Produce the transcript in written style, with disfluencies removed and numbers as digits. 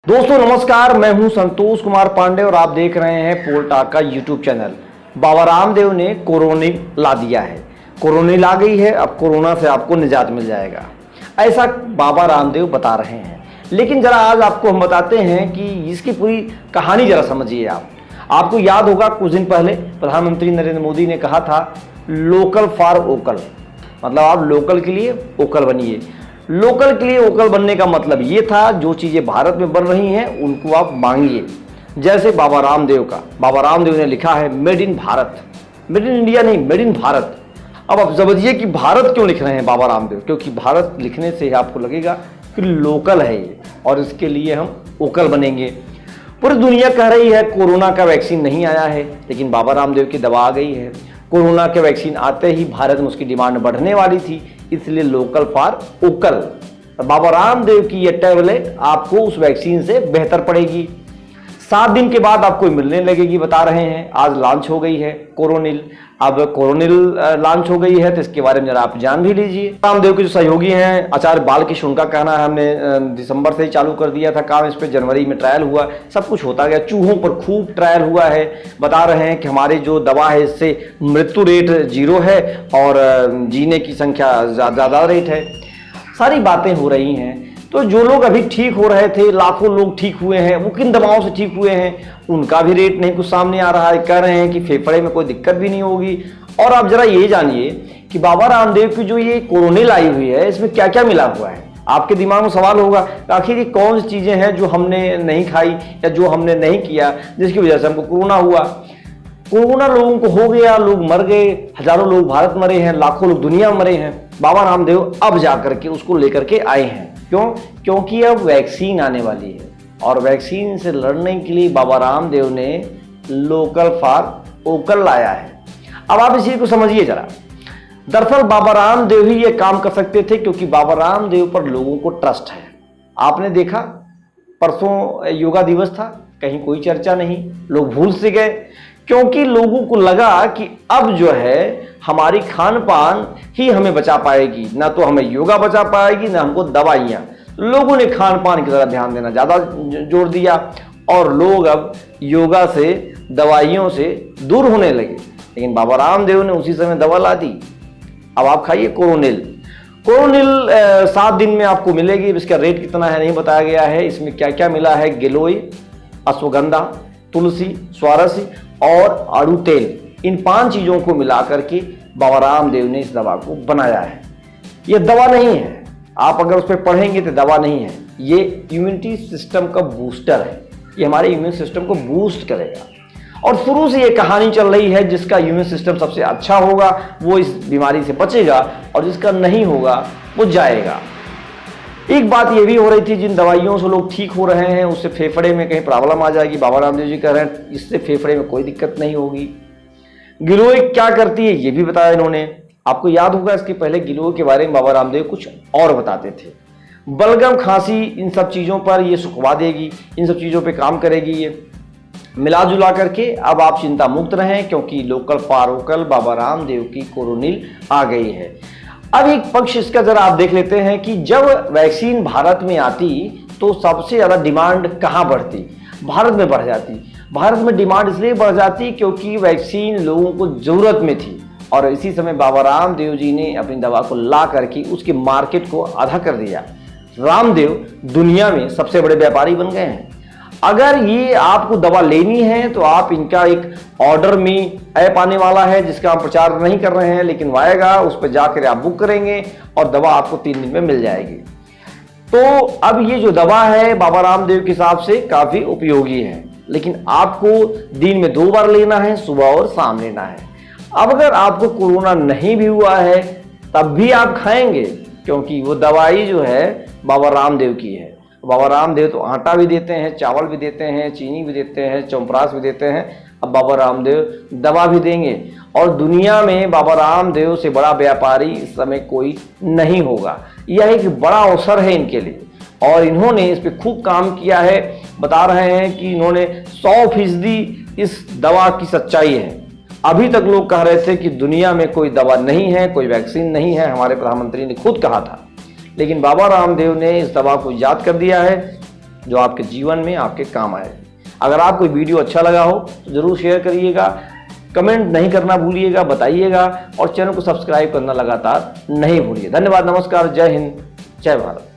दोस्तों नमस्कार, मैं हूं संतोष कुमार पांडे और आप देख रहे हैं पोलटाक का यूट्यूब चैनल। बाबा रामदेव ने कोरोनिल ला दिया है। कोरोनिल आ गई है, अब कोरोना से आपको निजात मिल जाएगा, ऐसा बाबा रामदेव बता रहे हैं। लेकिन जरा आज आपको हम बताते हैं कि इसकी पूरी कहानी जरा समझिए आप। आपको याद होगा कुछ दिन पहले प्रधानमंत्री नरेंद्र मोदी ने कहा था लोकल फॉर वोकल, मतलब आप लोकल के लिए वोकल बनिए। लोकल के लिए वोकल बनने का मतलब ये था जो चीज़ें भारत में बन रही हैं उनको आप मांगिए। जैसे बाबा रामदेव ने लिखा है made in Bharat, made in India नहीं, मेड इन भारत। अब आप समझिए कि भारत क्यों लिख रहे हैं बाबा रामदेव, क्योंकि भारत लिखने से ही आपको लगेगा कि लोकल है ये और इसके लिए हम वोकल बनेंगे। पूरी दुनिया कह रही है कोरोना का वैक्सीन नहीं आया है, लेकिन बाबा रामदेव की दवा आ गई है। कोरोना के वैक्सीन आते ही भारत में उसकी डिमांड बढ़ने वाली थी, इसलिए local for vocal. Baba Ramdev की ये टैबलेट आपको उस वैक्सीन से बेहतर पड़ेगी। 7 दिन के बाद आपको मिलने लगेगी, बता रहे हैं। आज लॉन्च हो गई है कोरोनिल। अब कोरोनिल लॉन्च हो गई है तो इसके बारे में जरा आप जान भी लीजिए। रामदेव के जो सहयोगी हैं आचार्य बालकृष्ण, उनका कहना है हमने दिसंबर से ही चालू कर दिया था काम इस पर, जनवरी में ट्रायल हुआ, सब कुछ होता गया। चूहों पर खूब ट्रायल हुआ है। बता रहे हैं कि हमारी जो दवा है इससे मृत्यु रेट 0 है और जीने की संख्या ज़्यादा रेट है। सारी बातें हो रही हैं। तो जो लोग अभी ठीक हो रहे थे, लाखों लोग ठीक हुए हैं, वो किन दवाओं से ठीक हुए हैं उनका भी रेट नहीं कुछ सामने आ रहा है। कह रहे हैं कि फेफड़े में कोई दिक्कत भी नहीं होगी। और आप जरा ये जानिए कि बाबा रामदेव की जो ये कोरोनिल आई हुई है इसमें क्या क्या मिला हुआ है। आपके दिमाग में सवाल होगा आखिर ये कौन सी चीज़ें हैं जो हमने नहीं खाई या जो हमने नहीं किया जिसकी वजह से हमको कोरोना हुआ। कोरोना लोगों को हो गया, लोग मर गए, हजारों लोग भारत मरे हैं, लाखों लोग दुनिया मरे हैं। बाबा रामदेव अब जाकर के उसको लेकर के आए हैं। क्यों? क्योंकि अब वैक्सीन आने वाली है और वैक्सीन से लड़ने के लिए बाबा रामदेव ने लोकल फॉर वोकल लाया है। अब आप इसी को समझिए जरा। दरअसल बाबा रामदेव ही ये काम कर सकते थे क्योंकि बाबा रामदेव पर लोगों को ट्रस्ट है। आपने देखा परसों योगा दिवस था, कहीं कोई चर्चा नहीं, लोग भूल से गए क्योंकि लोगों को लगा कि अब जो है हमारी खान पान ही हमें बचा पाएगी, ना तो हमें योगा बचा पाएगी ना हमको दवाइयाँ। लोगों ने खान पान की तरफ ध्यान देना ज़्यादा जोर दिया और लोग अब योगा से दवाइयों से दूर होने लगे। लेकिन बाबा रामदेव ने उसी समय दवा ला दी। अब आप खाइए कोरोनिल। 7 दिन में आपको मिलेगी। इसका रेट कितना है नहीं बताया गया है। इसमें क्या क्या मिला है, गिलोय, अश्वगंधा, तुलसी, स्वारसी और आड़ू तेल, इन 5 चीज़ों को मिलाकर के बाबा रामदेव ने इस दवा को बनाया है। ये दवा नहीं है, आप अगर उस पर पढ़ेंगे तो दवा नहीं है, ये इम्यूनिटी सिस्टम का बूस्टर है। ये हमारे इम्यून सिस्टम को बूस्ट करेगा और शुरू से ये कहानी चल रही है जिसका इम्यून सिस्टम सबसे अच्छा होगा वो इस बीमारी से बचेगा और जिसका नहीं होगा वो जाएगा। एक बात ये भी हो रही थी जिन दवाइयों से लोग ठीक हो रहे हैं उससे फेफड़े में कहीं प्रॉब्लम आ जाएगी। बाबा रामदेव जी कह रहे हैं इससे फेफड़े में कोई दिक्कत नहीं होगी। गिलोय क्या करती है ये भी बताया इन्होंने। आपको याद होगा इसके पहले गिलोय के बारे में बाबा रामदेव कुछ और बताते थे। बलगम, खांसी, इन सब चीज़ों पर ये सुखवा देगी, इन सब चीज़ों पे काम करेगी ये। मिला जुला करके अब आप चिंता मुक्त रहें क्योंकि local for vocal Baba Ramdev की कोरोनिल आ गई है। अब एक पक्ष इसका जरा आप देख लेते हैं कि जब वैक्सीन भारत में आती तो सबसे ज़्यादा डिमांड कहाँ बढ़ती? भारत में बढ़ जाती। भारत में डिमांड इसलिए बढ़ जाती क्योंकि वैक्सीन लोगों को ज़रूरत में थी और इसी समय बाबा रामदेव जी ने अपनी दवा को ला करके उसके मार्केट को आधा कर दिया। रामदेव दुनिया में सबसे बड़े व्यापारी बन गए हैं। अगर ये आपको दवा लेनी है तो आप इनका एक ऑर्डर मी ऐप आने वाला है जिसका हम प्रचार नहीं कर रहे हैं लेकिन वो आएगा, उस पर जाकर आप बुक करेंगे और दवा आपको 3 दिन में मिल जाएगी। तो अब ये जो दवा है बाबा रामदेव के हिसाब से काफ़ी उपयोगी है, लेकिन आपको दिन में 2 बार लेना है, सुबह और शाम लेना है। अब अगर आपको कोरोना नहीं भी हुआ है तब भी आप खाएंगे क्योंकि वो दवाई जो है बाबा रामदेव की है। बाबा रामदेव तो आटा भी देते हैं, चावल भी देते हैं, चीनी भी देते हैं, च्यवनप्राश भी देते हैं। अब बाबा रामदेव दवा भी देंगे और दुनिया में बाबा रामदेव से बड़ा व्यापारी इस समय कोई नहीं होगा। यह एक बड़ा अवसर है इनके लिए और इन्होंने इस पर खूब काम किया है। बता रहे हैं कि इन्होंने 100% इस दवा की सच्चाई है। अभी तक लोग कह रहे थे कि दुनिया में कोई दवा नहीं है, कोई वैक्सीन नहीं है, हमारे प्रधानमंत्री ने खुद कहा था, लेकिन बाबा रामदेव ने इस दवा को याद कर दिया है जो आपके जीवन में आपके काम आए। अगर आपको वीडियो अच्छा लगा हो तो जरूर शेयर करिएगा, कमेंट नहीं करना भूलिएगा, बताइएगा और चैनल को सब्सक्राइब करना लगातार नहीं भूलिए। धन्यवाद, नमस्कार, जय हिंद, जय भारत।